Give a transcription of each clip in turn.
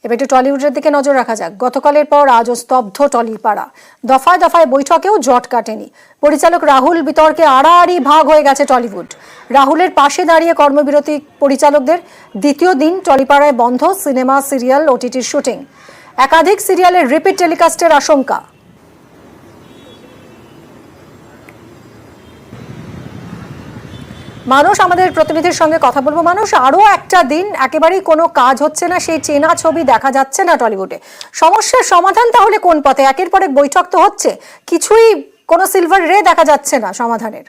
এবার একটু টলিউডের দিকে নজর রাখা যাক। গতকালের পর আজও স্তব্ধ টলিপাড়া। দফায় দফায় বৈঠকেও জট কাটেনি। পরিচালক রাহুল বিতর্কে আড়াআড়ি ভাগ হয়ে গেছে টলিউড। রাহুলের পাশে দাঁড়িয়ে কর্মবিরতি পরিচালকদের। দ্বিতীয় দিন টলিপাড়ায় বন্ধ সিনেমা, সিরিয়াল, ওটিটির শুটিং। একাধিক সিরিয়ালের রিপিট টেলিকাস্টের আশঙ্কা। মানুষ, আমাদের প্রতিনিধির সঙ্গে কথা বলবো। মানুষ, আরো একটা দিন একেবারেই কোনো কাজ হচ্ছে না, সেই চেনা ছবি দেখা যাচ্ছে না টলিউডে। সমস্যার সমাধান তাহলে কোন পথে? একের পর এক বৈঠক তো হচ্ছে, কিছুই কোনো সিলভার রে দেখা যাচ্ছে না সমাধানের।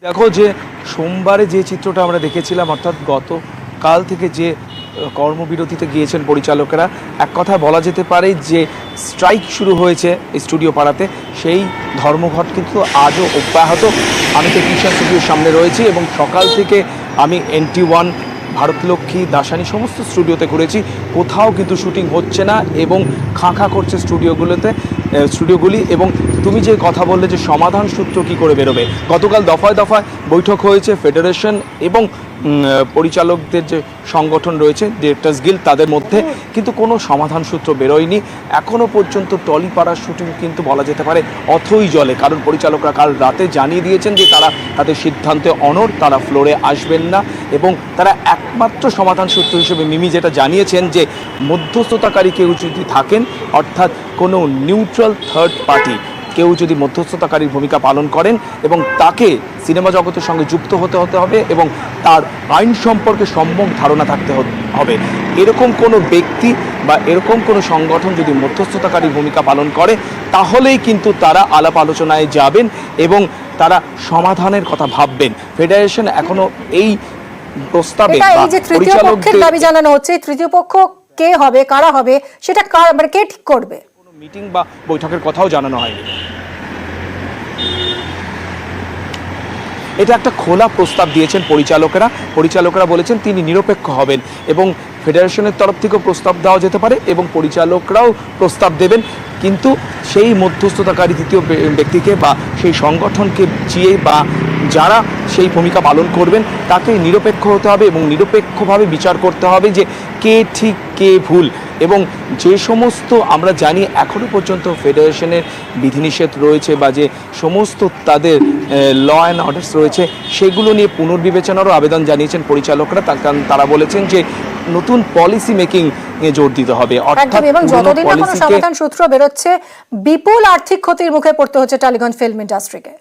দেখো, যে সোমবারে যে চিত্রটা আমরা দেখেছিলাম, অর্থাৎ গতকাল থেকে যে কর্মবিরতিতে গিয়েছেন পরিচালকেরা, এক কথা বলা যেতে পারে যে স্ট্রাইক শুরু হয়েছে এই স্টুডিও পাড়াতে, সেই ধর্মঘট কিন্তু আজও অব্যাহত। আমি টেকনিশিয়ান স্টুডিওর সামনে রয়েছি এবং সকাল থেকে আমি NT1, ভারতলক্ষ্মী, দাসানি সমস্ত স্টুডিওতে ঘুরেছি, কোথাও কিন্তু শুটিং হচ্ছে না এবং খাঁ করছে স্টুডিওগুলি। এবং তুমি যে কথা বললে যে সমাধান সূত্র কী করে বেরোবে, গতকাল দফায় দফায় বৈঠক হয়েছে ফেডারেশন এবং পরিচালকদের যে সংগঠন রয়েছে ডিরেক্টর্স গিল্ড, তাদের মধ্যে, কিন্তু কোনো সমাধান সূত্র বেরোয়নি এখনও পর্যন্ত। টলিপাড়ার শুটিং কিন্তু বলা যেতে পারে অথই জলে, কারণ পরিচালকরা কাল রাতে জানিয়ে দিয়েছেন যে তারা তাদের সিদ্ধান্তে অনড়, তারা ফ্লোরে আসবেন না। এবং তারা একমাত্র সমাধান সূত্র হিসেবে মিমি যেটা জানিয়েছেন যে মধ্যস্থতাকারী কেউ যদি থাকেন, অর্থাৎ কোনো নিউট্রাল থার্ড পার্টি কেউ যদি মধ্যস্থতাকারীর ভূমিকা পালন করেন এবং তাকে সিনেমা জগতের সঙ্গে যুক্ত হতে হবে এবং তার আইন সম্পর্কে সম্যক ধারণা থাকতে হবে, এরকম কোনো ব্যক্তি বা এরকম কোনো সংগঠন যদি মধ্যস্থতাকারীর ভূমিকা পালন করে, তাহলেই কিন্তু তারা আলাপ আলোচনায় যাবেন এবং তারা সমাধানের কথা ভাববেন। ফেডারেশন এখনো এই প্রস্তাবে তৃতীয় পক্ষের দাবি জানানো হচ্ছে, তৃতীয় পক্ষ কে হবে, কারা হবে, সেটা কে ঠিক করবে? মিটিং বা বৈঠকের কথাও জানানো হয়নি। এটা একটা খোলা প্রস্তাব দিয়েছেন পরিচালকরা বলেছেন তিনি নিরপেক্ষ হবেন এবং ফেডারেশনের তরফ থেকেও প্রস্তাব দেওয়া যেতে পারে এবং পরিচালকরাও প্রস্তাব দেবেন, কিন্তু সেই মধ্যস্থতাকারী তৃতীয় ব্যক্তিকে বা সেই সংগঠনকে চেয়ে বা যারা সেই ভূমিকা পালন করবেন তাকে নিরপেক্ষ হতে হবে এবং নিরপেক্ষভাবে বিচার করতে হবে যে কে ঠিক কে ভুল। এবং যে সমস্ত আমরা জানি এখনও পর্যন্ত ফেডারেশনের বিধিনিষেধ রয়েছে বা যে সমস্ত তাদের ল অ্যান্ড অর্ডার্স রয়েছে, সেগুলো নিয়ে পুনর্বিবেচনারও আবেদন জানিয়েছেন পরিচালকরা। কারণ তারা বলেছেন যে নতুন পলিসি মেকিং এ জোর দিতে হবে। অর্থাৎ এবং যতদিন না কোনো সমাধান সূত্র বেরোচ্ছে, বিপুল আর্থিক ক্ষতির মুখে পড়তে হচ্ছে টালিগঞ্জ ফিল্ম ইন্ডাস্ট্রিকে।